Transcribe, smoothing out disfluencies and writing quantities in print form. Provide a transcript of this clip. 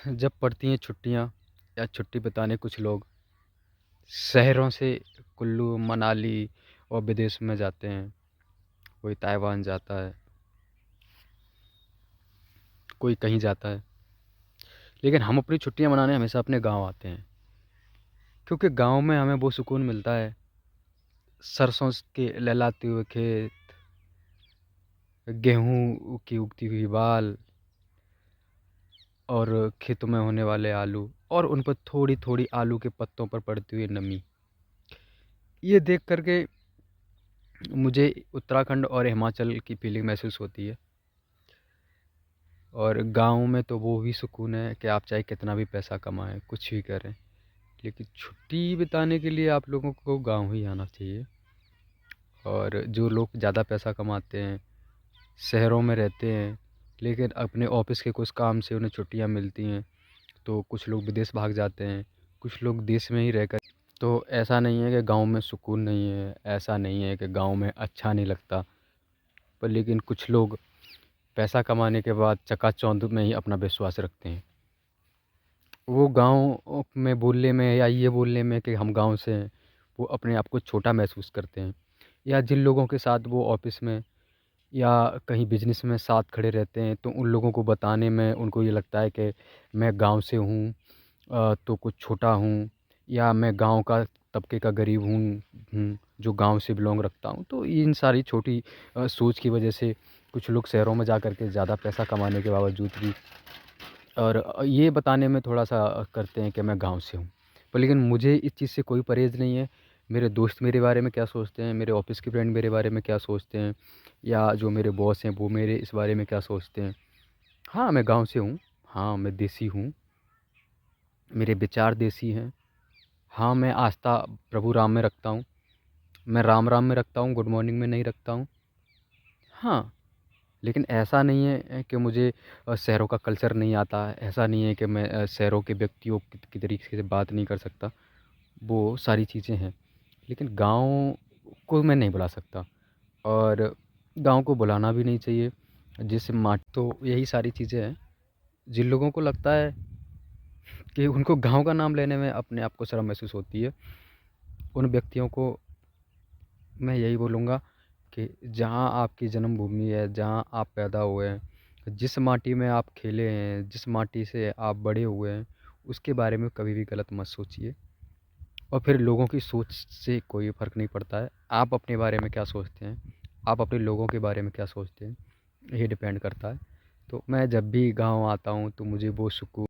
जब पड़ती हैं छुट्टियाँ या छुट्टी बिताने कुछ लोग शहरों से कुल्लू, मनाली और विदेश में जाते हैं। कोई ताइवान जाता है, कोई कहीं जाता है। लेकिन हम अपनी छुट्टियाँ मनाने हमेशा अपने गाँव आते हैं, क्योंकि गाँव में हमें वो सुकून मिलता है। सरसों के लहलाते हुए खेत, गेहूँ की उगती हुई बाल और खेतों में होने वाले आलू और उन पर थोड़ी-थोड़ी आलू के पत्तों पर पड़ती हुई नमी। ये देख कर के मुझे उत्तराखंड और हिमाचल की फीलिंग महसूस होती है। और गाँव में तो वो भी सुकून है कि आप चाहे कितना भी पैसा कमाएँ, कुछ भी करें, लेकिन छुट्टी बिताने के लिए आप लोगों को गाँव ही आना चाहिए। और जो लोग ज़्यादा पैसा कमाते हैं, शहरों में रहते हैं, लेकिन अपने ऑफ़िस के कुछ काम से उन्हें छुट्टियाँ मिलती हैं, तो कुछ लोग विदेश भाग जाते हैं, कुछ लोग देश में ही रहकर। तो ऐसा नहीं है कि गाँव में सुकून नहीं है, ऐसा नहीं है कि गाँव में अच्छा नहीं लगता, पर लेकिन कुछ लोग पैसा कमाने के बाद चकाचौंध में ही अपना विश्वास रखते हैं। वो गाँव में बोलने में या ये बोलने में कि हम गाँव से हैं, वो अपने आप को छोटा महसूस करते हैं। या जिन लोगों के साथ वो ऑफ़िस में या कहीं बिज़नेस में साथ खड़े रहते हैं, तो उन लोगों को बताने में उनको ये लगता है कि मैं गाँव से हूँ, तो कुछ छोटा हूँ, या मैं गाँव का तबके का गरीब जो गाँव से बिलॉन्ग रखता हूँ। तो इन सारी छोटी सोच की वजह से कुछ लोग शहरों में जा कर के ज़्यादा पैसा कमाने के बावजूद भी और ये बताने में थोड़ा-सा करते हैं कि मैं गाँव से हूँ। पर लेकिन मुझे इस चीज़ से कोई परहेज़ नहीं है। मेरे दोस्त मेरे बारे में क्या सोचते हैं, मेरे ऑफ़िस के फ्रेंड मेरे बारे में क्या सोचते हैं, या जो मेरे बॉस हैं वो मेरे इस बारे में क्या सोचते हैं। हाँ, मैं गाँव से हूँ। हाँ, मैं देसी हूँ। मेरे विचार देसी हैं। हाँ, मैं आस्था प्रभु राम में रखता हूँ। मैं राम-राम में रखता हूँ, गुड मॉर्निंग में नहीं रखता हूँ। हाँ, लेकिन ऐसा नहीं है कि मुझे शहरों का कल्चर नहीं आता है। ऐसा नहीं है कि मैं शहरों के व्यक्तियों की तरीके से बात नहीं कर सकता। वो सारी चीज़ें हैं। लेकिन गाँव को मैं नहीं भुला सकता और गाँव को भुलाना भी नहीं चाहिए। जिस माट तो यही सारी चीज़ें हैं, जिन लोगों को लगता है कि उनको गाँव का नाम लेने में अपने आप को शर्म महसूस होती है, उन व्यक्तियों को मैं यही बोलूँगा कि जहाँ आपकी जन्मभूमि है, जहाँ आप पैदा हुए हैं, जिस माटी में आप खेले हैं, जिस माटी से आप बड़े हुए हैं, उसके बारे में कभी भी गलत मत सोचिए। और फिर लोगों की सोच से कोई फ़र्क नहीं पड़ता है। आप अपने बारे में क्या सोचते हैं? आप अपने लोगों के बारे में क्या सोचते हैं? ये डिपेंड करता है। तो मैं जब भी गाँव आता हूँ तो मुझे वो सुकून